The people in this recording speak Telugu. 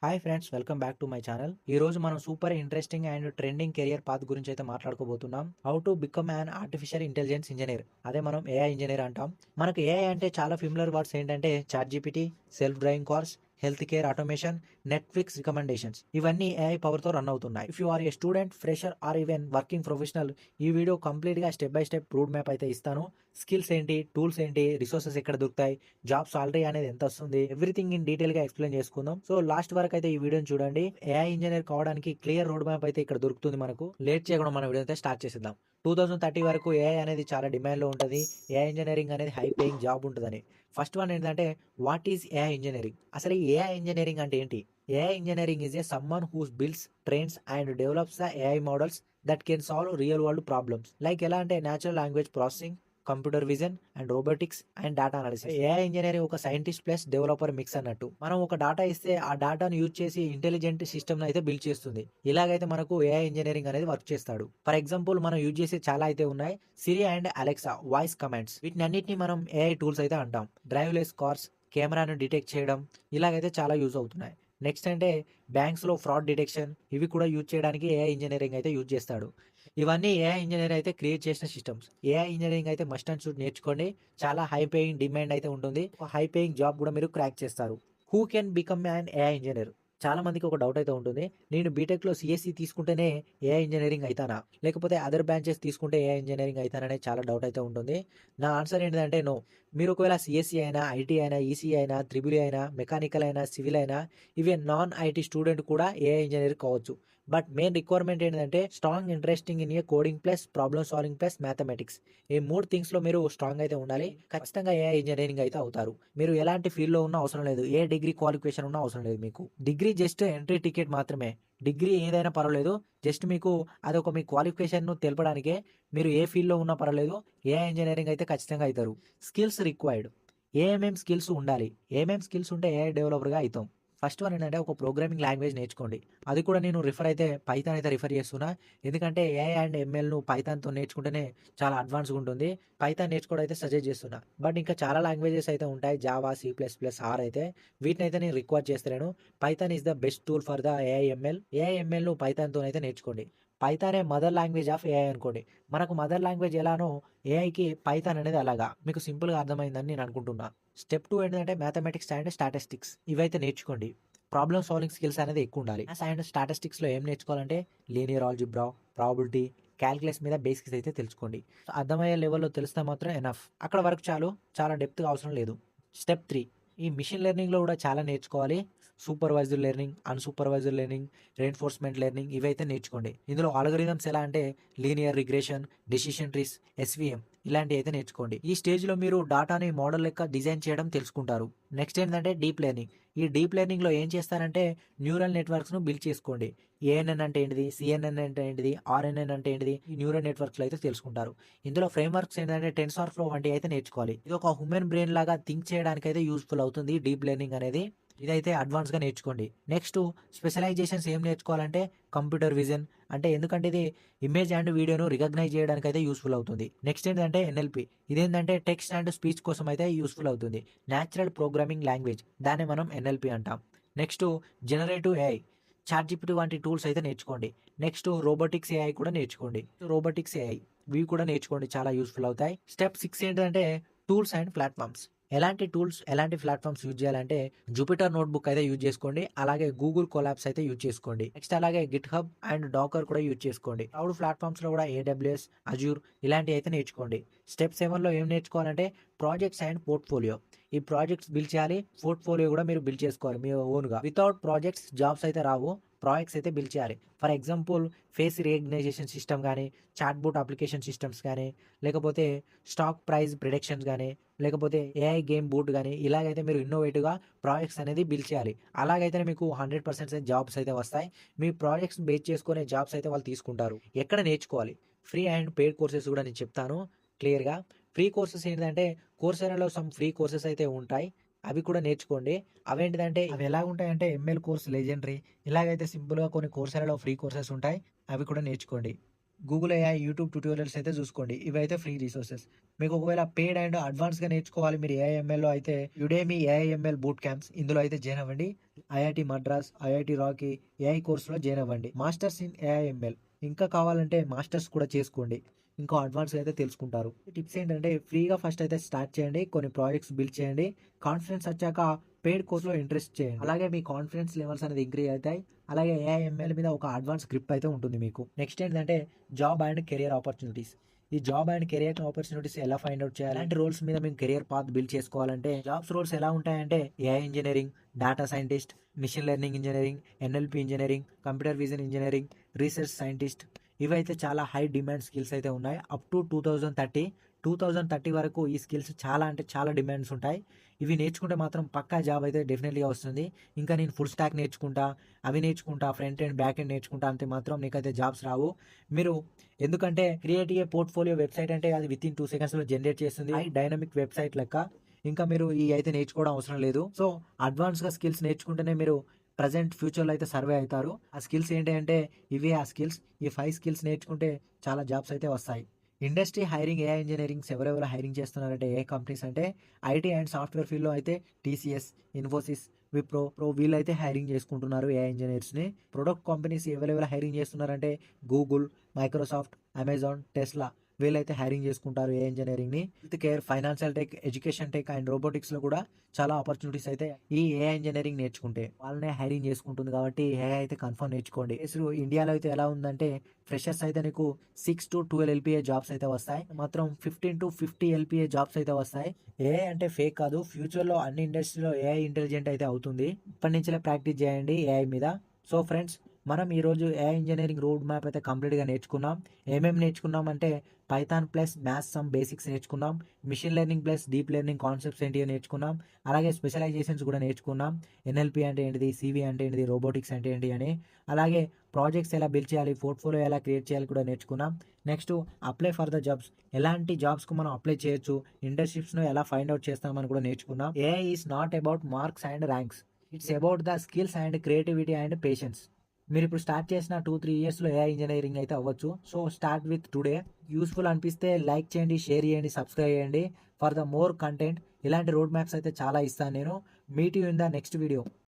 Hi friends, welcome back to my channel. ఈ రోజు మనం super interesting and trending career path గురించి అయితే మాట్లాడుకోబోతున్నాం. How to become an artificial intelligence engineer, అదే మనం ఏఐ ఇంజనీర్ అంటాం. మనకు ఏఐ అంటే చాలా ఫిమిలర్ వర్డ్స్ ఏంటంటే chat GPT, self driving cars, health care automation, Netflix recommendations, ఇవన్నీ ఏఐ పవర్ తో రన్ అవుతున్నాయి. If you are a student, fresher or even working professional, ఈ వీడియో కంప్లీట్ గా step by step route map అయితే ఇస్తాను. స్కిల్స్ ఏంటి, టూల్స్ ఏంటి, రిసోర్సెస్ ఎక్కడ దొరుకుతాయి, జాబ్ సాలరీ అనేది ఎంత వస్తుంది, ఎవ్రీథింగ్ ఇన్ డీటెయిల్ గా ఎక్స్ప్లెయిన్ చేసుకుందాం. సో లాస్ట్ వరకు అయితే ఈ వీడియోని చూడండి. ఏఐ ఇంజనీర్ కావడానికి క్లియర్ రోడ్ మ్యాప్ అయితే ఇక్కడ దొరుకుతుంది మనకు. లేట్ చేయకుండా మన వీడియో అయితే స్టార్ట్ చేసేద్దాం. 2030 వరకు ఏఐ అనేది చాలా డిమాండ్ లో ఉంటుంది. ఏఐ ఇంజనీరింగ్ అనేది హై పేయింగ్ జాబ్ ఉంటుందని. ఫస్ట్ వన్ ఏంటంటే, వాట్ ఈస్ ఏఐ ఇంజనీరింగ్? అసలు ఈ ఏఐ ఇంజనీరింగ్ అంటే ఏంటి? AI engineering is a someone who's builds, trains and develops the AI models that can solve real world problems. Like ఎలా అంటే natural language processing, computer vision and robotics and data analysis. AI engineering ఒక సైంటిస్ట్ ప్లస్ డెవలపర్ మిక్స్ అన్నట్టు. మనం ఒక డేటా ఇస్తే ఆ డేటాను యూజ్ చేసి ఇంటెలిజెంట్ సిస్టమ్ అయితే బిల్డ్ చేస్తుంది. ఇలాగైతే మనకు ఏఐ ఇంజనీరింగ్ అనేది వర్క్ చేస్తాడు. ఫర్ ఎగ్జాంపుల్ మనం యూజ్ చేసే చాలా అయితే ఉన్నాయి. సిరి అండ్ అలెక్సా వాయిస్ కమాండ్స్, వీటిని అన్నిటిని మనం ఏఐ టూల్స్ అయితే అంటాం. డ్రైవ్లెస్ కార్స్, కెమెరాను డిటెక్ట్ చేయడం, ఇలాగైతే చాలా యూజ్ అవుతున్నాయి. నెక్స్ట్ అంటే బ్యాంక్స్ లో ఫ్రాడ్ డిటెక్షన్, ఇవి కూడా యూజ్ చేయడానికి ఏఐ ఇంజనీరింగ్ అయితే యూజ్ చేస్తాడు. ఇవన్నీ ఏఐ ఇంజనీర్ అయితే క్రియేట్ చేసిన సిస్టమ్స్. ఏఐ ఇంజనీరింగ్ అయితే మస్ట్ అండ్ షుడ్ నేర్చుకోండి. చాలా హై పేయింగ్ డిమాండ్ అయితే ఉంటుంది. హై పేయింగ్ జాబ్ కూడా మీరు క్రాక్ చేస్తారు. Who can become an AI engineer? చాలా మందికి ఒక డౌట్ అయితే ఉంటుంది. నేను బీటెక్ లో సిఎస్సి తీసుకుంటేనే ఏఐ ఇంజనీరింగ్ అయితానా, లేకపోతే అదర్ బ్రాంచెస్ తీసుకుంటే ఏఐ ఇంజనీరింగ్ అయితాననే చాలా డౌట్ అయితే ఉంటుంది. నా ఆన్సర్ ఏంటంటే నో. మీరు ఒకవేళ సిఎస్సి అయినా, ఐటీ అయినా, ఈసీ అయినా, త్రిబుల్ అయినా, మెకానికల్ అయినా, సివిల్ అయినా, ఈవెన్ నాన్ ఐటీ స్టూడెంట్ కూడా ఏఐ ఇంజనీర్ కావచ్చు. బట్ మెయిన్ రిక్వైర్మెంట్ ఏంటంటే strong interesting in a coding plus problem solving plus mathematics. ఈ మూడు థింగ్స్ లో మీరు స్ట్రాంగ్ అయితే ఉండాలి. ఖచ్చితంగా ఏఐ ఇంజనీరింగ్ అయితే అవుతారు. మీరు ఎలాంటి ఫీల్డ్ లో ఉన్నా అవసరం లేదు, ఏ డిగ్రీ క్వాలిఫికేషన్ ఉన్నా అవసరం లేదు. మీకు డిగ్రీ జస్ట్ ఎంట్రీ టికెట్ మాత్రమే. డిగ్రీ ఏదైనా పర్వాలేదు, జస్ట్ మీకు అదొక మీ క్వాలిఫికేషన్ ను తెలపడానికే. మీరు ఏ ఫీల్డ్ లో ఉన్నా పర్వాలేదు, ఏఐ ఇంజనీరింగ్ అయితే ఖచ్చితంగా అవుతారు. Skills required. ఏమేం స్కిల్స్ ఉండాలి, ఏమేం స్కిల్స్ ఉంటే ఏఐ డెవలపర్ గా అవుతాం? ఫస్ట్ వన్ ఏంటంటే ఒక ప్రోగ్రామింగ్ లాంగ్వేజ్ నేర్చుకోండి. అది కూడా నేను రిఫర్ అయితే పైథాన్ అయితే రిఫర్ చేస్తున్నా. ఎందుకంటే ఏఐ అండ్ ఎంఎల్ను పైథాన్తో నేర్చుకుంటేనే చాలా అడ్వాన్స్గా ఉంటుంది. పైథాన్ నేర్చుకోవడం అయితే సజెస్ట్ చేస్తున్నా. బట్ ఇంకా చాలా లాంగ్వేజెస్ అయితే ఉంటాయి, జావా, C++, ఆర్ అయితే. వీటిని అయితే నేను రిక్వైర్ చేస్తున్నాను. Python is the best tool for the AIML. ఏఐఎంఎల్ను పైథాన్తో అయితే నేర్చుకోండి. పైథానే మదర్ లాంగ్వేజ్ ఆఫ్ ఏఐ అనుకోండి. మనకు మదర్ లాంగ్వేజ్ ఎలానో ఏఐకి పైథాన్ అనేది అలాగా. మీకు సింపుల్గా అర్థమైందని నేను అనుకుంటున్నా. స్టెప్ 2 ఏంటంటే మ్యాథమెటిక్స్ అండ్ స్టాటిస్టిక్స్, ఇవైతే నేర్చుకోండి. ప్రాబ్లమ్ సాల్వింగ్ స్కిల్స్ అనేది ఎక్కువ ఉండాలి. మ్యాథ్స్ అండ్ స్టాటిస్టిక్స్ లో ఏం నేర్చుకోవాలంటే లీనియర్ ఆల్జిబ్రా, ప్రాబిలిటీ, క్యాలిక్యులస్ మీద బేసిక్స్ అయితే తెలుసుకోండి. అర్థమయ్యే లెవెల్లో తెలిస్తే మాత్రం ఎనఫ్. అక్కడ వరకు చాలు, చాలా డెప్త్గా అవసరం లేదు. స్టెప్ 3, ఈ మిషన్ లెర్నింగ్లో కూడా చాలా నేర్చుకోవాలి. Supervisor learning, unsupervisor learning, reinforcement learning, ఇవైతే నేర్చుకోండి. ఇందులో ఆల్గరిథమ్స్ ఎలా అంటే linear regression, decision trees, SVM, ఇలాంటివి అయితే నేర్చుకోండి. ఈ స్టేజ్ లో మీరు డాటాని మోడల్ లెక్క డిజైన్ చేయడం తెలుసుకుంటారు. నెక్స్ట్ ఏంటంటే డీప్ లెర్నింగ్. ఈ డీప్ లెర్నింగ్ లో ఏం చేస్తారంటే న్యూరల్ నెట్వర్క్స్ ను బిల్డ్ చేసుకోండి. ఏఎన్ఎన్ అంటే ఏంటిది, సిఎన్ఎన్ అంటే ఏంటిది, ఆర్ఎన్ఎన్ అంటే ఏంటిది, ఈ న్యూరల్ నెట్వర్క్స్ లో అయితే తెలుసుకుంటారు. ఇందులో ఫ్రేమ్ వర్క్స్ ఏంటంటే టెన్సార్ ఫ్లో వంటి అయితే నేర్చుకోవాలి. ఇది ఒక హ్యూమన్ బ్రెయిన్ లాగా థింక్ చేయడానికి అయితే యూస్ఫుల్ అవుతుంది డీప్ లెర్నింగ్ అనేది. ఇదైతే అడ్వాన్స్ గా నేర్చుకోండి. నెక్స్ట్ స్పెషలైజేషన్స్ ఏం నేర్చుకోవాలంటే కంప్యూటర్ విజన్. అంటే ఎందుకంటే ఇది ఇమేజ్ అండ్ వీడియోను రికగ్నైజ్ చేయడానికి అయితే యూస్ఫుల్ అవుతుంది. నెక్స్ట్ ఏంటంటే ఎన్ఎల్పి. ఇదేంటంటే టెక్స్ట్ అండ్ స్పీచ్ కోసం అయితే యూస్ఫుల్ అవుతుంది. న్యాచురల్ ప్రోగ్రామింగ్ లాంగ్వేజ్, దాన్ని మనం ఎన్ఎల్పి అంటాం. Next generative AI, ChatGPT వంటి టూల్స్ అయితే నేర్చుకోండి. నెక్స్ట్ రోబోటిక్స్ ఏఐ కూడా నేర్చుకోండి. రోబోటిక్స్ ఏఐ ఇవి కూడా నేర్చుకోండి, చాలా యూస్ఫుల్ అవుతాయి. స్టెప్ 6 ఏంటంటే టూల్స్ అండ్ ప్లాట్ఫామ్స్. ఎలాంటి టూల్స్, ఎలాంటి ప్లాట్ఫామ్స్ యూజ్ చేయాలంటే జూపిటర్ నోట్బుక్ అయితే యూజ్ చేసుకోండి. అలాగే గూగుల్ కొలాబ్స్ అయితే యూజ్ చేసుకోండి. నెక్స్ట్ అలాగే గిట్ హబ్ అండ్ డాకర్ కూడా యూజ్ చేసుకోండి. క్లౌడ్ ప్లాట్ఫామ్స్ లో కూడా ఏడబ్ల్యూఎస్, అజూర్, ఇలాంటివి అయితే నేర్చుకోండి. స్టెప్ 7 లో ఏం నేర్చుకోవాలంటే ప్రాజెక్ట్స్ అండ్ పోర్ట్ఫోలియో. ఈ ప్రాజెక్ట్స్ బిల్డ్ చేయాలి, పోర్ట్ఫోలియో కూడా మీరు బిల్డ్ చేసుకోవాలి మీ ఓన్ గా. వితౌట్ ప్రాజెక్ట్స్ జాబ్స్ అయితే రావు. ప్రాజెక్ట్స్ అయితే బిల్డ్ చేయాలి. For example face recognition system కానీ, చాట్ బోట్ అప్లికేషన్ సిస్టమ్స్ కానీ, లేకపోతే స్టాక్ ప్రైస్ ప్రిడిక్షన్స్ కానీ, లేకపోతే ఏఐ గేమ్ బూట్ కానీ, ఇలాగైతే మీరు ఇన్నోవేటివ్గా ప్రాజెక్ట్స్ అనేది బిల్డ్ చేయాలి. అలాగైతే మీకు 100% జాబ్స్ అయితే వస్తాయి. మీ ప్రాజెక్ట్స్ బేస్ చేసుకునే జాబ్స్ అయితే వాళ్ళు తీసుకుంటారు. ఎక్కడ నేర్చుకోవాలి? ఫ్రీ అండ్ పెయిడ్ కోర్సెస్ కూడా నేను చెప్తాను క్లియర్గా. ఫ్రీ కోర్సెస్ ఏంటంటే కోర్సెరాలో సమ్ ఫ్రీ కోర్సెస్ అయితే ఉంటాయి, అవి కూడా నేర్చుకోండి. అవేంటిదంటే అవి ఎలా ఉంటాయంటే ఎంఎల్ కోర్స్ లెజెండరీ, ఇలాగైతే సింపుల్గా కొన్ని కోర్సెరాలో ఫ్రీ కోర్సెస్ ఉంటాయి, అవి కూడా నేర్చుకోండి. గూగుల్ ఏఐ, యూట్యూబ్ ట్యుటోరియల్స్ అయితే చూసుకోండి. ఇవైతే ఫ్రీ రిసోర్సెస్. మీకు ఒకవేళ పెయిడ్ అండ్ అడ్వాన్స్‌గా నేర్చుకోవాలి మీరు ఏఐఎంఎల్‌లో అయితే యుడెమీ ఏఐఎంఎల్ బూట్ క్యాంప్స్ ఇందులో అయితే జాయిన్ అవ్వండి. IIT Madras, IIT Roorkee AI కోర్స్‌లో జాయిన్ అవ్వండి. మాస్టర్స్ ఇన్ ఏఐఎంఎల్ ఇంకా కావాలంటే మాస్టర్స్ కూడా చేసుకోండి. ఇంకా అడ్వాన్స్‌గా అయితే తెలుసుకుంటారు. టిప్స్ ఏంటంటే ఫ్రీగా ఫస్ట్ అయితే స్టార్ట్ చేయండి. కొన్ని ప్రాజెక్ట్స్ బిల్డ్ చేయండి. కాన్ఫిడెన్స్ వచ్చాక పెయిడ్ కోర్స్‌లో ఇంట్రెస్ట్ చేయండి. అలాగే మీ కాన్ఫిడెన్స్ లెవెల్స్ అనేది ఇంక్రీజ్ అవుతాయి. అలాగే ఏఐఎంఎల్ మీద ఒక అడ్వాన్స్ గ్రిప్ అయితే ఉంటుంది మీకు. నెక్స్ట్ ఏంటంటే జాబ్ అండ్ కెరియర్ ఆపర్చునిటీస్. ఈ జాబ్ అండ్ కెరియర్ ఆపర్చునిటీస్ ఎలా ఫైండ్ అవుట్ చేయాలి? అలాంటి రోల్స్ మీద మేము కెరియర్ పాత్ బిల్డ్ చేసుకోవాలంటే జాబ్స్ రోల్స్ ఎలా ఉంటాయంటే AI engineering, data scientist, machine learning engineering, NLP engineering, computer vision engineering, research scientist ఇవైతే చాలా హై డిమాండ్ స్కిల్స్ అయితే ఉన్నాయి. అప్ టు 2030 వరకు ఈ స్కిల్స్ చాలా అంటే చాలా డిమాండ్స్ ఉంటాయి. ఇవి నేర్చుకుంటే మాత్రం పక్కా జాబ్ అయితే డెఫినెట్‌గా వస్తుంది. ఇంకా నేను ఫుల్ స్టాక్ నేర్చుకుంటా, అవి నేర్చుకుంటా, ఫ్రంట్ ఎండ్, బ్యాక్ ఎండ్ నేర్చుకుంటా అంటే మాత్రం నీకైతే జాబ్స్ రావు. మీరు ఎందుకంటే క్రియేట్ ఏ పోర్ట్‌ఫోలియో వెబ్‌సైట్ అంటే అది వితిన్ 2 సెకండ్స్‌లో జనరేట్ చేస్తుంది. డైనమిక్ వెబ్‌సైట్ లెక్క. ఇంకా మీరు ఈ అయితే నేర్చుకోవడం అవసరం లేదు. సో, అడ్వాన్స్‌గా స్కిల్స్ నేర్చుకుంటేనే మీరు ప్రెజెంట్ ఫ్యూచర్‌లో అయితే సర్వే అవుతారు. ఆ స్కిల్స్ ఏంటి అంటే ఇవే ఆ స్కిల్స్. ఈ 5 స్కిల్స్ నేర్చుకుంటే చాలా జాబ్స్ అయితే వస్తాయి. ఇండస్ట్రీ హైరింగ్ ఏఐ ఇంజినీరింగ్స్ ఎవరెవరు హైరింగ్ చేస్తున్నారంటే ఏ కంపెనీస్ అంటే ఐటీ అండ్ సాఫ్ట్‌వేర్ ఫీల్డ్‌లో అయితే టీసీఎస్, ఇన్ఫోసిస్, విప్రో వీళ్ళైతే హైరింగ్ చేసుకుంటున్నారు ఏఐ ఇంజినీర్స్‌ని. ప్రొడక్ట్ కంపెనీస్ ఎవరెవరు హైరింగ్ చేస్తున్నారంటే గూగుల్, మైక్రోసాఫ్ట్, అమెజాన్, టెస్లా వీళ్ళైతే హైరింగ్ చేసుకుంటారు ఏఐ ఇంజినీరింగ్‌ని. Health care, financial tech, education tech and రోబోటిక్స్‌లో కూడా చాలా ఆపర్చునిటీస్ అయితే ఈ ఏఐ ఇంజినీరింగ్ నేర్చుకుంటే వాళ్ళనే హైరింగ్ చేసుకుంటుంది కాబట్టి ఏఐ అయితే కన్ఫర్మ్ నేర్చుకోండి. అసలు ఇండియాలో అయితే ఎలా ఉందంటే ఫ్రెషర్స్ అయితే నీకు 6-12 ఎల్‌పీఏ జాబ్స్ అయితే వస్తాయి. మాత్రం 15-50 ఎల్‌పీఏ జాబ్స్ అయితే వస్తాయి. ఏఐ అంటే ఫేక్ కాదు. ఫ్యూచర్‌లో అన్ని ఇండస్ట్రీలో ఏఐ ఇంటెలిజెంట్ అయితే అవుతుంది. ఇప్పటి నుంచే ప్రాక్టీస్ చేయండి ఏఐ మీద. సో ఫ్రెండ్స్, మనం ఈరోజు ఏఐ ఇంజినీరింగ్ రోడ్ మ్యాప్ అయితే కంప్లీట్‌గా నేర్చుకున్నాం. ఏమేమి నేర్చుకున్నాం అంటే python plus maths some basics నేర్చుకున్నాం. Machine learning plus deep learning concepts ఏంటియో నేర్చుకున్నాం. అలాగే స్పెషలైజేషన్స్ కూడా నేర్చుకున్నాం. ఎన్ఎల్పి అంటే ఏంటిది, సివి అంటే ఏంటిది, రోబోటిక్స్ అంటే ఏంటి అని. అలాగే ప్రాజెక్ట్స్ ఎలా బిల్డ్ చేయాలి, పోర్ట్ఫోలియో ఎలా క్రియేట్ చేయాలి కూడా నేర్చుకున్నాం. Next apply for the jobs. ఎలాంటి జాబ్స్‌కు మనం అప్లై చేయొచ్చు, ఇంటర్న్‌షిప్స్‌ను ఎలా ఫైండ్ అవుట్ చేస్తామని కూడా నేర్చుకున్నాం. AI is not about marks and ranks. It's about the skills and creativity and patience. మీరిప్పుడు స్టార్ట్ చేసిన 2-3 ఇయర్స్‌లో ఏఐ ఇంజినీరింగ్ అయితే అవ్వచ్చు. So, start with today. Useful అనిపిస్తే లైక్ చేయండి, షేర్ చేయండి, సబ్స్క్రైబ్ చేయండి. ఫర్ ద మోర్ కంటెంట్ ఇలాంటి రోడ్ మ్యాప్స్ అయితే చాలా ఇస్తాను నేను. Meet you in the next video.